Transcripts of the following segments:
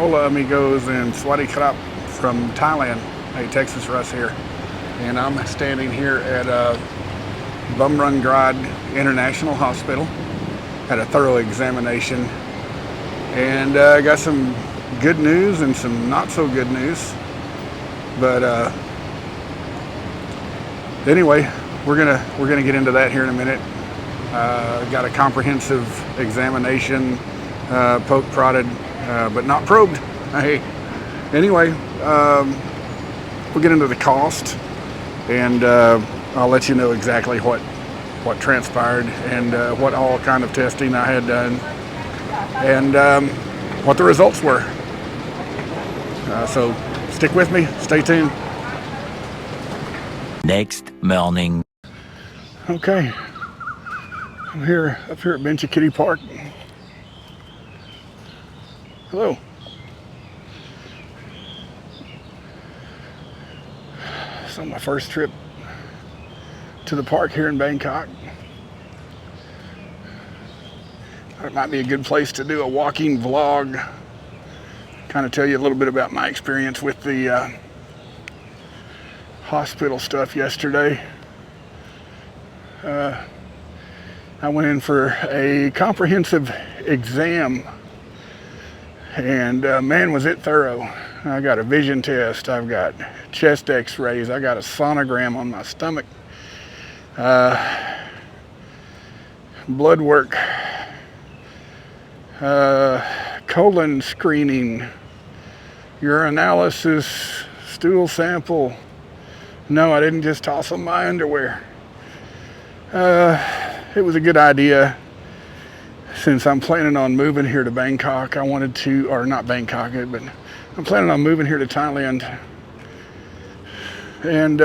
Hola amigos and Swadee Krap from Thailand. Hey, Texas Russ here. And I'm standing here at Bumrungrad International Hospital at a thorough examination. And I got some good news and some not so good news. But anyway, we're gonna get into that here in a minute. Got a comprehensive examination, poke prodded, but not probed. Hey, anyway, we'll get into the cost, and I'll let you know exactly what transpired and what all kind of testing I had done, and what the results were. So stick with me, stay tuned. Next morning. Okay, I'm up here at Benchakitti Park. Hello. So my first trip to the park here in Bangkok. It might be a good place to do a walking vlog. Kind of tell you a little bit about my experience with the hospital stuff yesterday. I went in for a comprehensive exam, and man, was it thorough. I got a vision test, I've got chest x-rays, I got a sonogram on my stomach, blood work, colon screening, urinalysis, stool sample. No, I didn't just toss on my underwear. It was a good idea. Since I'm planning on moving here to Bangkok, I wanted to, or not Bangkok, but I'm planning on moving here to Thailand, and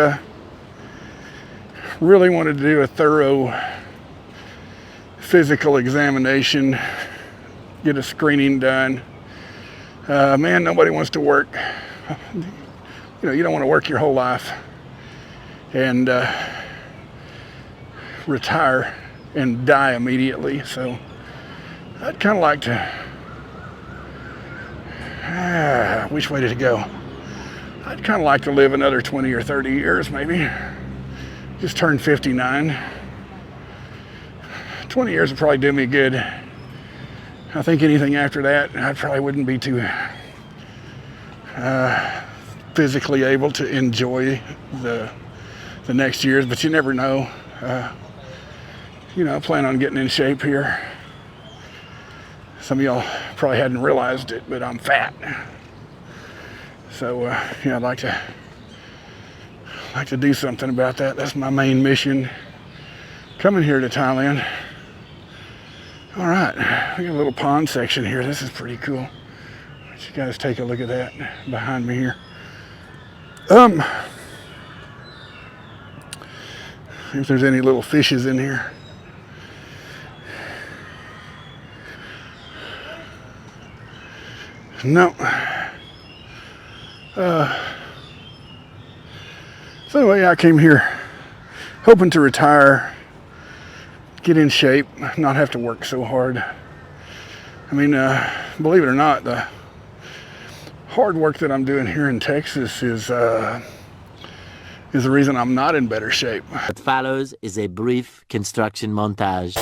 really wanted to do a thorough physical examination, get a screening done. Man, nobody wants to work. You don't want to work your whole life and retire and die immediately. So I'd kind of like to, which way did it go? I'd kind of like to live another 20 or 30 years maybe. Just turned 59. 20 years would probably do me good. I think anything after that, I probably wouldn't be too physically able to enjoy the next years, but you never know. I plan on getting in shape here. Some of y'all probably hadn't realized it, but I'm fat. So, I'd like to do something about that. That's my main mission coming here to Thailand. All right, we got a little pond section here. This is pretty cool. Let you guys take a look at that behind me here. If there's any little fishes in here. No. So anyway, I came here hoping to retire, get in shape, not have to work so hard. I mean, believe it or not, the hard work that I'm doing here in Texas is the reason I'm not in better shape. What follows is a brief construction montage.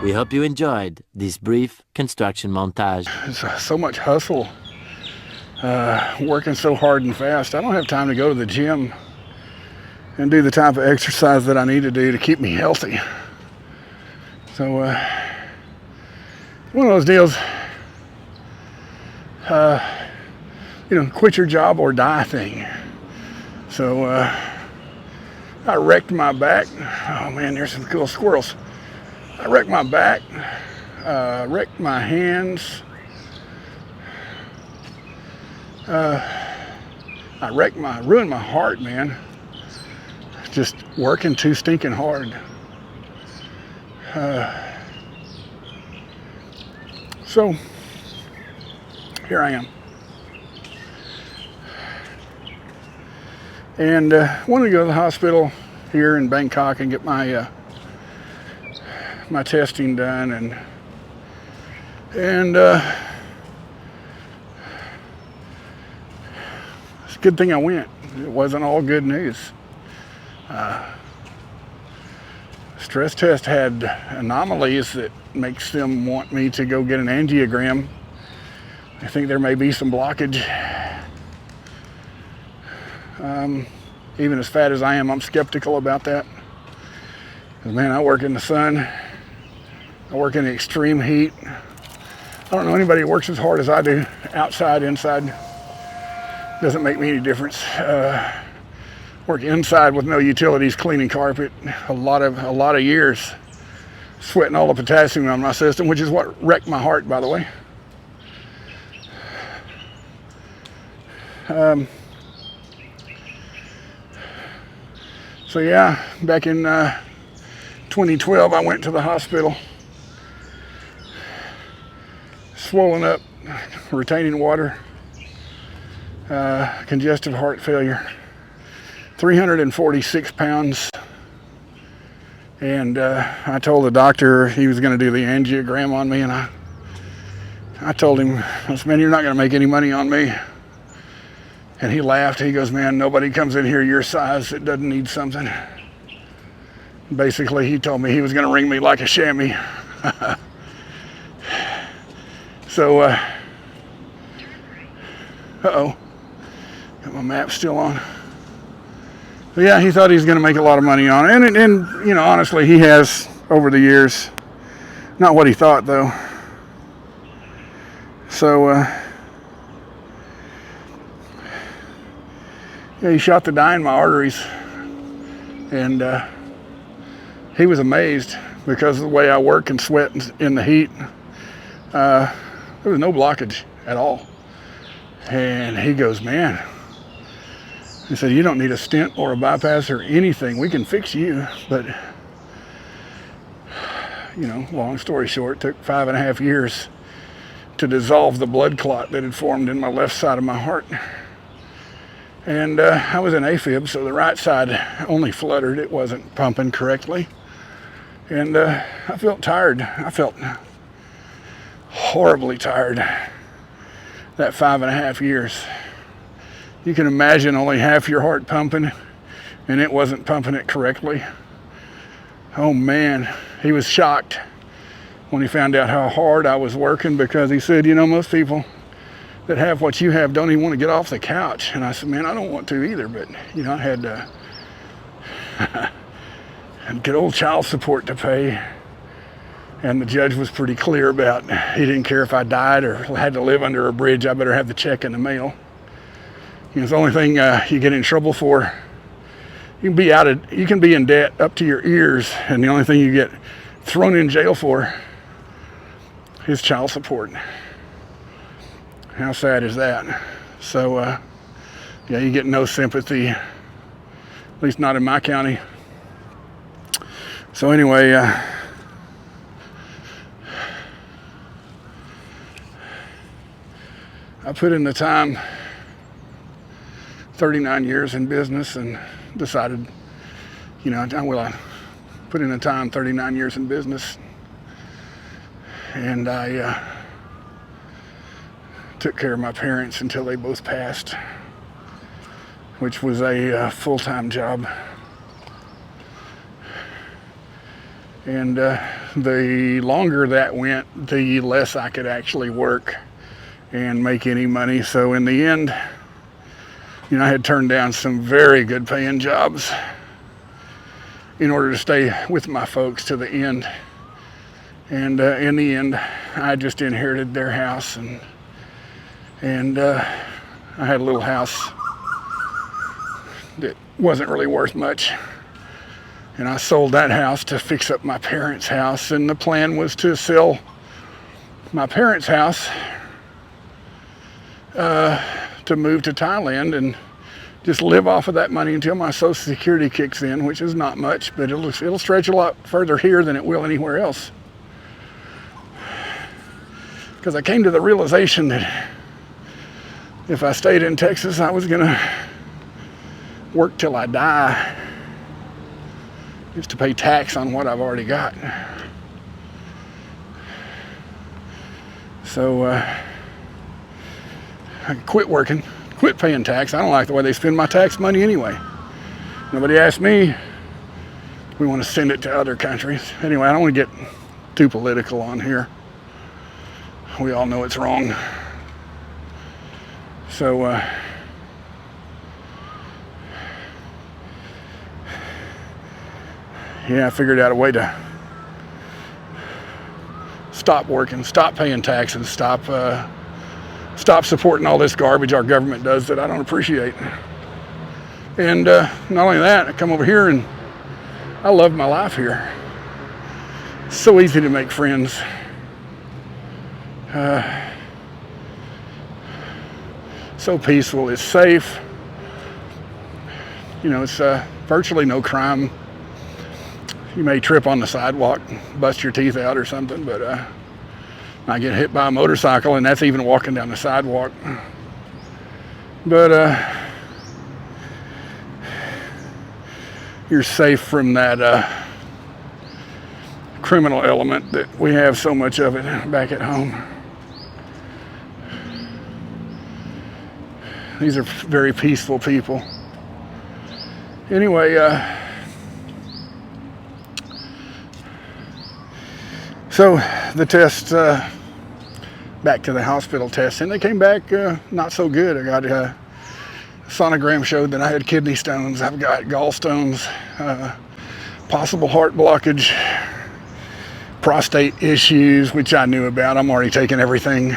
We hope you enjoyed this brief construction montage. There's so much hustle, working so hard and fast. I don't have time to go to the gym and do the type of exercise that I need to do to keep me healthy. So, one of those deals, quit your job or die thing. So, I wrecked my back. Oh man, there's some cool squirrels. I wrecked my back, wrecked my hands, ruined my heart, man. Just working too stinking hard. So here I am. and wanted to go to the hospital here in Bangkok and get my my testing done, and it's a good thing I went. It wasn't all good news. Stress test had anomalies that makes them want me to go get an angiogram. I think there may be some blockage. Even as fat as I am, I'm skeptical about that. 'Cause man, I work in the sun. I work in the extreme heat. I don't know anybody who works as hard as I do, outside, inside. Doesn't make me any difference. Work inside with no utilities, cleaning carpet, a lot of years, sweating all the potassium on my system, which is what wrecked my heart, by the way. So yeah, back in 2012, I went to the hospital, swollen up, retaining water, congestive heart failure, 346 pounds. And I told the doctor he was going to do the angiogram on me, and I told him, I said, man, you're not going to make any money on me. And he laughed. He goes, man, nobody comes in here your size that doesn't need something. Basically, he told me he was going to ring me like a chamois. So, uh-oh, got my map still on. But yeah, he thought he was going to make a lot of money on it. And you know, honestly, he has over the years. Not what he thought, though. So, yeah, he shot the dye in my arteries, and he was amazed because of the way I work and sweat in the heat. There was no blockage at all. And he goes, man, he said, you don't need a stent or a bypass or anything. We can fix you. But, you know, long story short, it took 5.5 years to dissolve the blood clot that had formed in my left side of my heart. And I was in AFib, so the right side only fluttered. It wasn't pumping correctly. And I felt tired. I felt horribly tired that 5.5 years. You can imagine only half your heart pumping, and it wasn't pumping it correctly. Oh man, he was shocked when he found out how hard I was working, because he said, you know, most people that have what you have don't even want to get off the couch. And I said, man, I don't want to either, but you know, I had good old child support to pay, and the judge was pretty clear about he didn't care if I died or had to live under a bridge. I better have the check in the mail. You know, it's the only thing you get in trouble for. You can be in debt up to your ears, and the only thing you get thrown in jail for is child support. How sad is that? So, yeah, you get no sympathy, at least not in my county. So anyway, I put in the time, 39 years in business, and decided, you know, I put in the time, 39 years in business, and I took care of my parents until they both passed, which was a full-time job. And the longer that went, the less I could actually work and make any money. So in the end, you know, I had turned down some very good paying jobs in order to stay with my folks to the end. And in the end, I just inherited their house, and I had a little house that wasn't really worth much. And I sold that house to fix up my parents' house. And the plan was to sell my parents' house to move to Thailand and just live off of that money until my Social Security kicks in, which is not much, but it'll stretch a lot further here than it will anywhere else. Because I came to the realization that if I stayed in Texas, I was gonna work till I die is to pay tax on what I've already got. So I quit working, quit paying tax. I don't like the way they spend my tax money anyway. Nobody asked me. We want to send it to other countries. Anyway, I don't want to get too political on here. We all know it's wrong. So yeah, I figured out a way to stop working, stop paying taxes, stop supporting all this garbage our government does that I don't appreciate. And not only that, I come over here and I love my life here. It's so easy to make friends. So peaceful, it's safe. You know, it's virtually no crime. You may trip on the sidewalk, bust your teeth out or something, but I get hit by a motorcycle, and that's even walking down the sidewalk. But you're safe from that criminal element that we have so much of it back at home. These are very peaceful people. Anyway, so the test, back to the hospital test, and they came back not so good. I got a sonogram showed that I had kidney stones. I've got gallstones, possible heart blockage, prostate issues, which I knew about. I'm already taking everything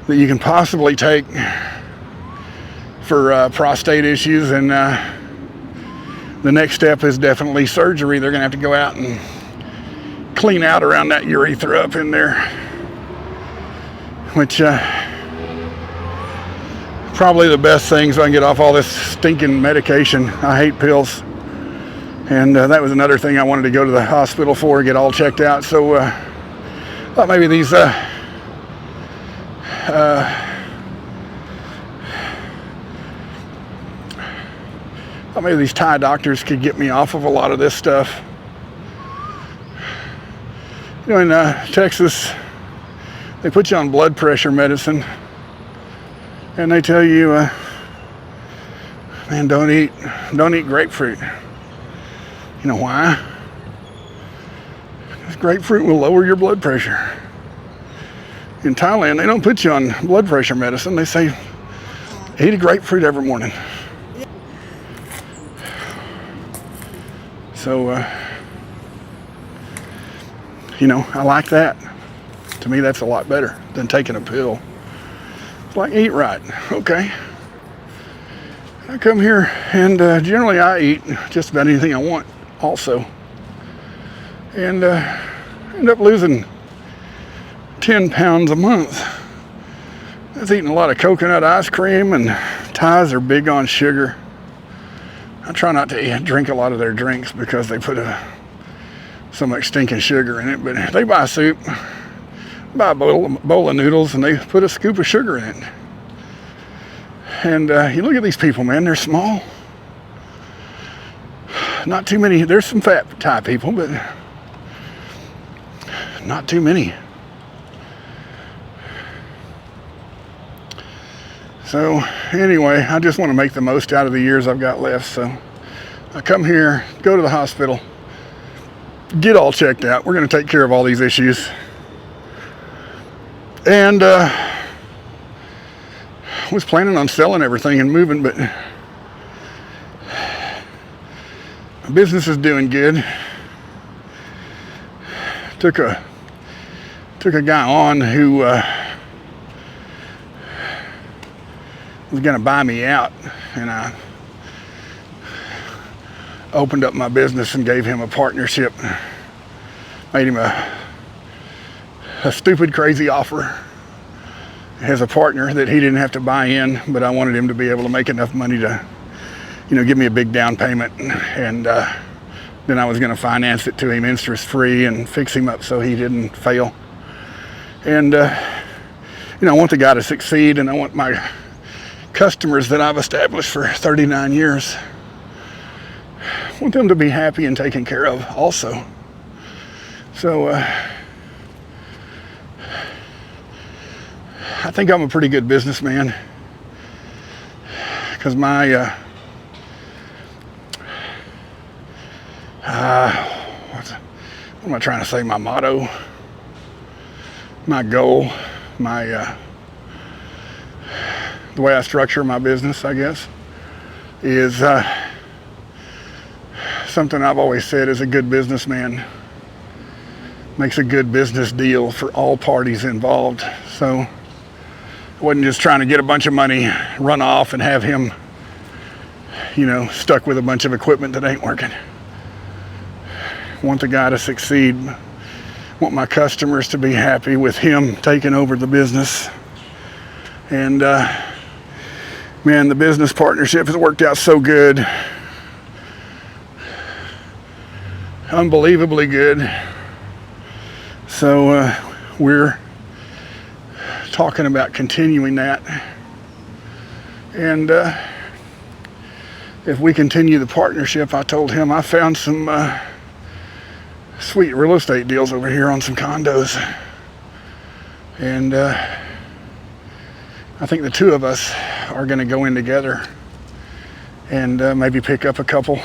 that you can possibly take for prostate issues, and the next step is definitely surgery. They're gonna have to go out and clean out around that urethra up in there, which probably the best thing so I can get off all this stinking medication. I hate pills, and that was another thing I wanted to go to the hospital for, get all checked out. So thought maybe these Thai doctors could get me off of a lot of this stuff. You know, in Texas, they put you on blood pressure medicine, and they tell you, man, don't eat grapefruit. You know why? Because grapefruit will lower your blood pressure. In Thailand, they don't put you on blood pressure medicine. They say, eat a grapefruit every morning. So, you know, I like that. To me, that's a lot better than taking a pill. It's like, eat right. Okay. I come here, and generally I eat just about anything I want also. And end up losing 10 pounds a month. That's eating a lot of coconut ice cream, and Thais are big on sugar. I try not to drink a lot of their drinks because they put so much stinking sugar in it, but they buy soup, buy a bowl of noodles, and they put a scoop of sugar in it. And you look at these people, man, they're small. Not too many. There's some fat Thai people, but not too many. So anyway, I just want to make the most out of the years I've got left. So I come here, go to the hospital, get all checked out. We're going to take care of all these issues. And was planning on selling everything and moving, but my business is doing good. Took a guy on who was going to buy me out, and I opened up my business and gave him a partnership. Made him a stupid, crazy offer as a partner that he didn't have to buy in, but I wanted him to be able to make enough money to, you know, give me a big down payment, and then I was going to finance it to him interest-free and fix him up so he didn't fail. And you know, I want the guy to succeed, and I want my customers that I've established for 39 years. I want them to be happy and taken care of also. So I think I'm a pretty good businessman because my what am I trying to say? My motto, my goal, my the way I structure my business, I guess, is something I've always said is a good businessman makes a good business deal for all parties involved. So I wasn't just trying to get a bunch of money, run off, and have him, stuck with a bunch of equipment that ain't working. Want the guy to succeed. Want my customers to be happy with him taking over the business. And man, the business partnership has worked out so good. Unbelievably good. So we're talking about continuing that. And if we continue the partnership, I told him I found some sweet real estate deals over here on some condos. And I think the two of us are going to go in together and maybe pick up a couple.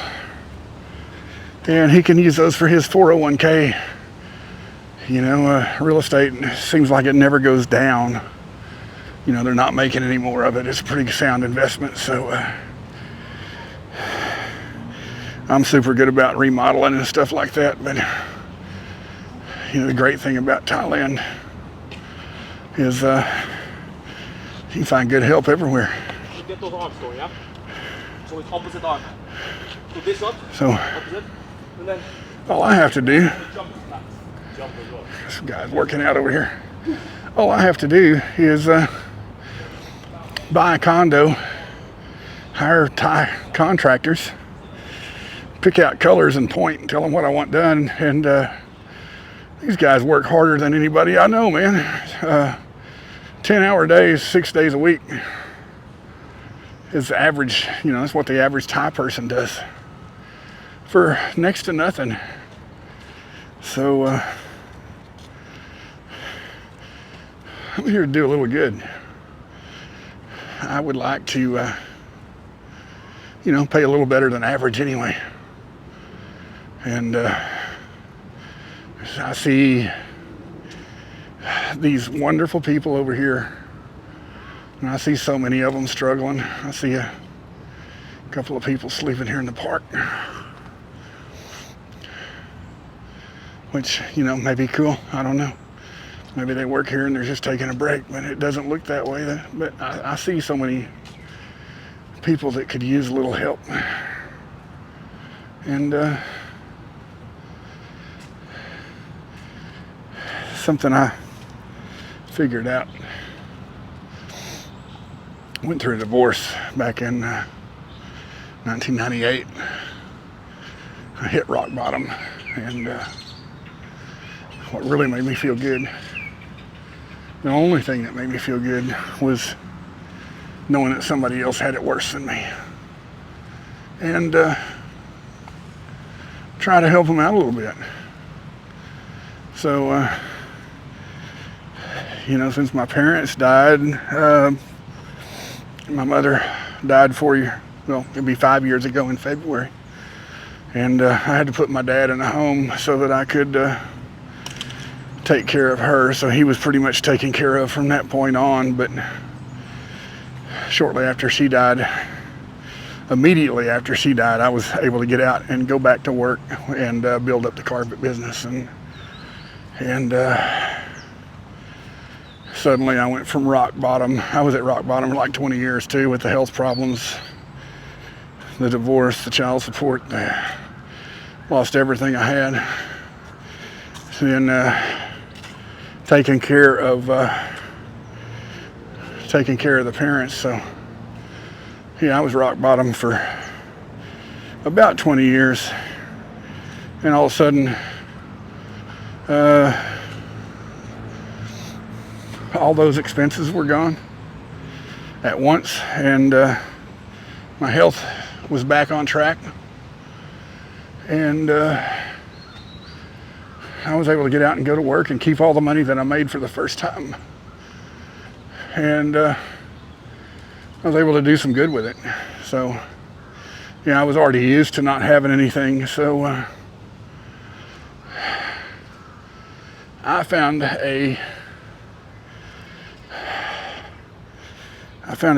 And he can use those for his 401k. Real estate seems like it never goes down. They're not making any more of it. It's a pretty sound investment. So I'm super good about remodeling and stuff like that. But the great thing about Thailand is you can find good help everywhere. So all I have to do, this guy's working out over here. All I have to do is buy a condo, hire Thai contractors, pick out colors and point and tell them what I want done. And these guys work harder than anybody I know, man. 10-hour days, 6 days a week is average. That's what the average Thai person does for next to nothing. So I'm here to do a little good. I would like to, pay a little better than average anyway. And I see these wonderful people over here, and I see so many of them struggling. I see a couple of people sleeping here in the park, which, may be cool. I don't know. Maybe they work here and they're just taking a break, but it doesn't look that way. But I see so many people that could use a little help. And something I figured out. Went through a divorce back in 1998. I hit rock bottom, and what really made me feel good, the only thing that made me feel good, was knowing that somebody else had it worse than me, and try to help them out a little bit. So since my parents died, my mother died it'd be 5 years ago in February. And I had to put my dad in a home so that I could take care of her. So he was pretty much taken care of from that point on. But shortly after she died, immediately after she died, I was able to get out and go back to work and build up the carpet business. And suddenly I went from rock bottom. I was at rock bottom for like 20 years too, with the health problems, the divorce, the child support. Lost everything I had. Then taking care of the parents. So yeah, I was rock bottom for about 20 years, and all of a sudden all those expenses were gone. at once, and my health was back on track, and I was able to get out and go to work and keep all the money that I made for the first time, and I was able to do some good with it. So yeah, I was already used to not having anything, so I found a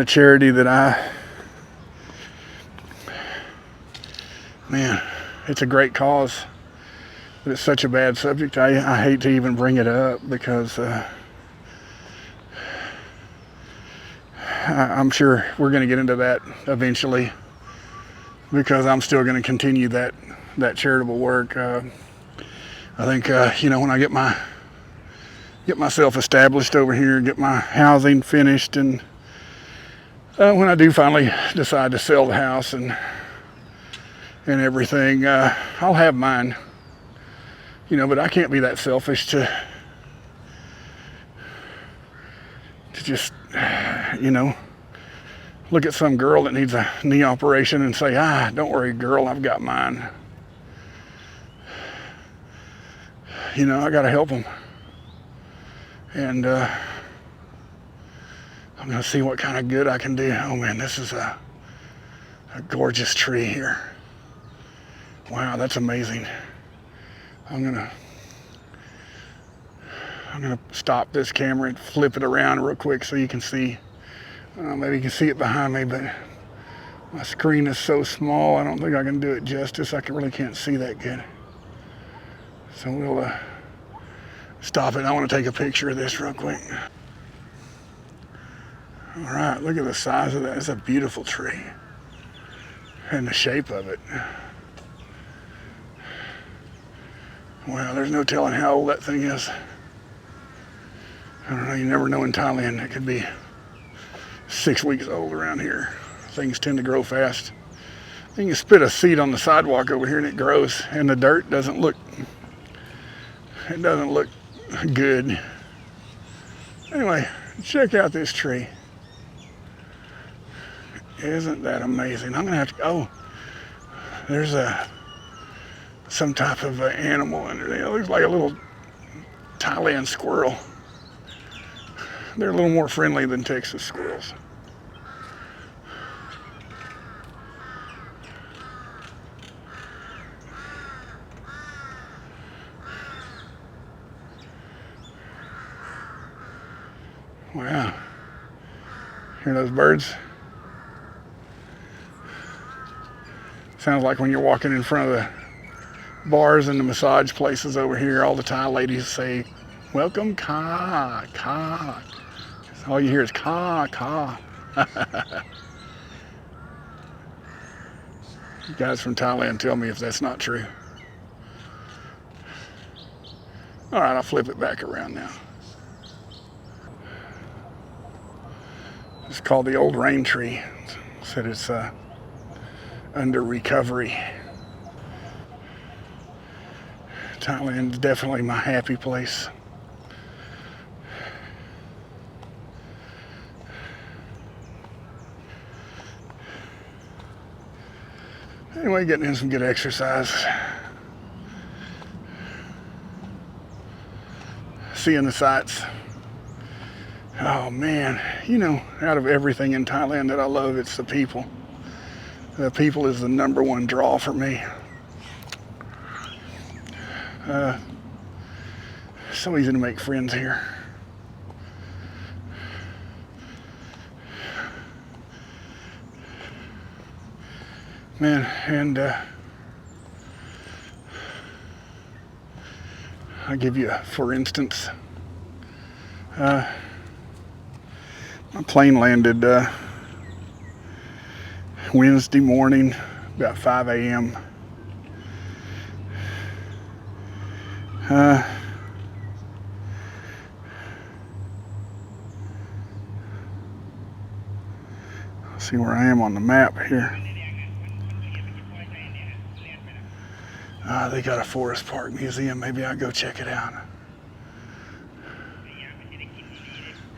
charity that man, it's a great cause, but it's such a bad subject. I hate to even bring it up because I'm sure we're going to get into that eventually, because I'm still going to continue that charitable work. I think when I get myself established over here, get my housing finished, and when I do finally decide to sell the house and everything, I'll have mine. But I can't be that selfish to just look at some girl that needs a knee operation and say, don't worry, girl, I've got mine. I got to help them. And I'm going to see what kind of good I can do. Oh man, this is a gorgeous tree here. Wow, that's amazing. I'm gonna stop this camera and flip it around real quick so you can see. Maybe you can see it behind me, but my screen is so small, I don't think I can do it justice. I really can't see that good. So we'll stop it. I want to take a picture of this real quick. All right, look at the size of that. It's a beautiful tree, and the shape of it. Wow, there's no telling how old that thing is. I don't know, you never know in Thailand. It could be 6 weeks old around here. Things tend to grow fast. You can spit a seed on the sidewalk over here and it grows, and the dirt doesn't look good. Anyway, check out this tree. Isn't that amazing? I'm gonna have to, there's some type of animal under there. It looks like a little Thailand squirrel. They're a little more friendly than Texas squirrels. Wow. Hear those birds? Sounds like when you're walking in front of the bars and the massage places over here, all the Thai ladies say, "Welcome, ka, ka." All you hear is ka, ka. You guys from Thailand, tell me if that's not true. All right, I'll flip it back around now. It's called the old rain tree. Said it's under recovery. Thailand is definitely my happy place. Anyway, getting in some good exercise. Seeing the sights. Oh man, out of everything in Thailand that I love, it's the people. The people is the number one draw for me. So easy to make friends here. Man, and I'll give you for instance. My plane landed Wednesday morning about 5 a.m. See where I am on the map here. They got a forest park museum. Maybe I'll go check it out.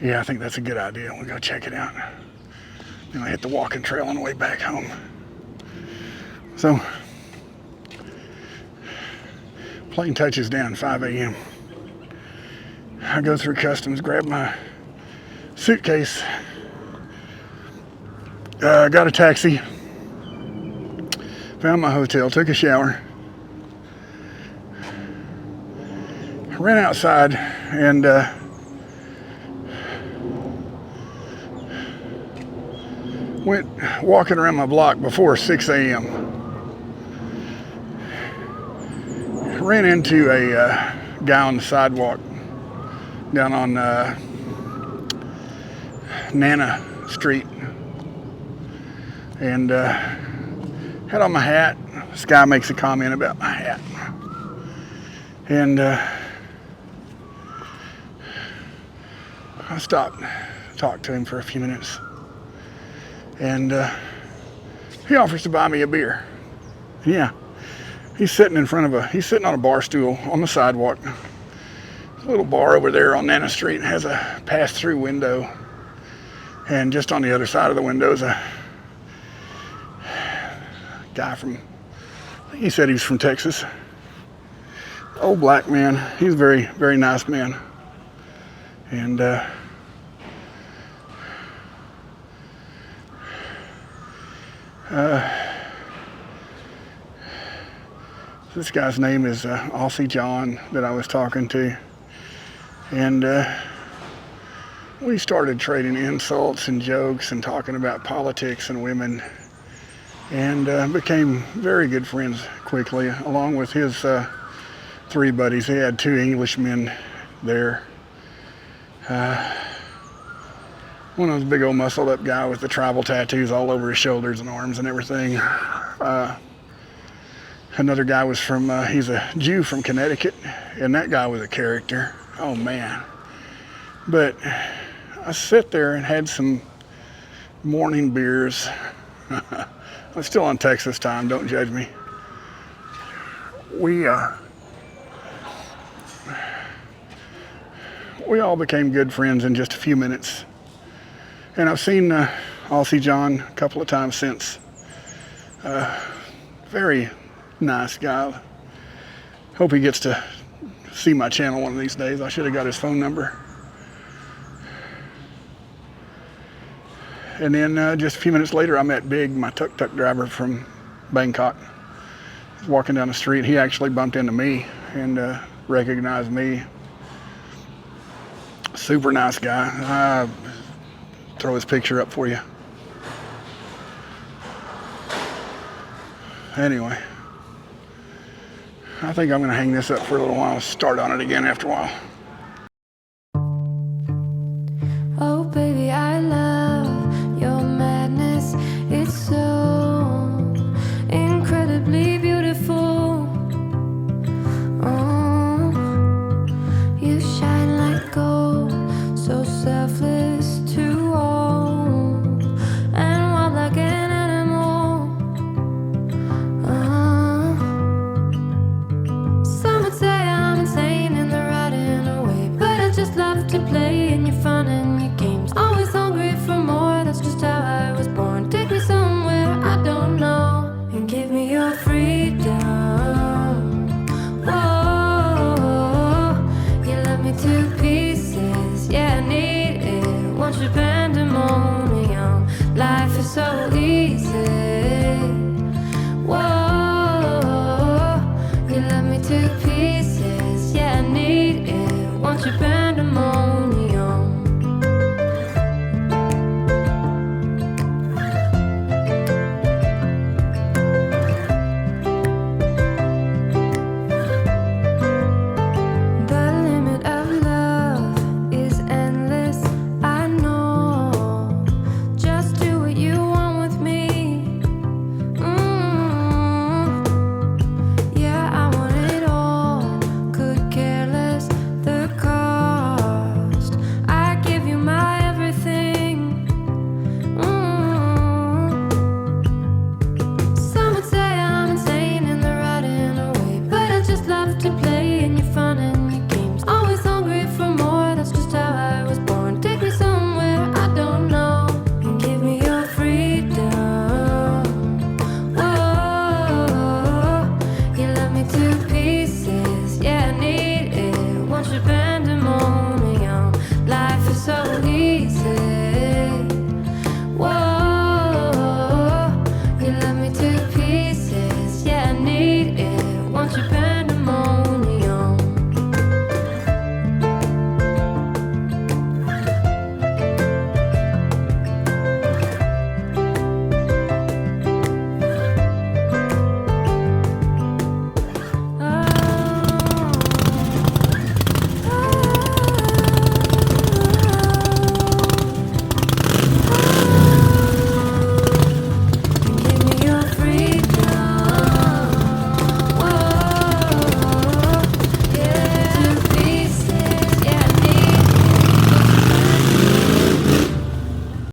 Yeah, I think that's a good idea. We'll go check it out. And I hit the walking trail on the way back home. So, plane touches down 5 a.m. I go through customs, grab my suitcase, got a taxi, found my hotel, took a shower, ran outside, and went walking around my block before 6 a.m. Ran into a guy on the sidewalk down on Nana Street, and had on my hat. This guy makes a comment about my hat, and I stopped, talked to him for a few minutes, and he offers to buy me a beer. Yeah, he's sitting he's sitting on a bar stool on the sidewalk. A little bar over there on Nana Street has a pass-through window, and just on the other side of the window is a guy from, he said he was from Texas. Old black man. He's a very, very nice man. And this guy's name is Aussie John that I was talking to. And we started trading insults and jokes and talking about politics and women, and became very good friends quickly, along with his 3 buddies. He had 2 Englishmen there. One of those big old muscled up guy with the tribal tattoos all over his shoulders and arms and everything. Another guy was from, he's a Jew from Connecticut, and that guy was a character. Oh man. But I sat there and had some morning beers. I'm still on Texas time, don't judge me. We all became good friends in just a few minutes. And I've seen Aussie John a couple of times since. Very nice guy. Hope he gets to see my channel one of these days. I should have got his phone number. And then just a few minutes later, I met Big, my tuk-tuk driver from Bangkok. He was walking down the street. He actually bumped into me and recognized me. Super nice guy. I'll throw his picture up for you. Anyway, I think I'm going to hang this up for a little while, start on it again after a while.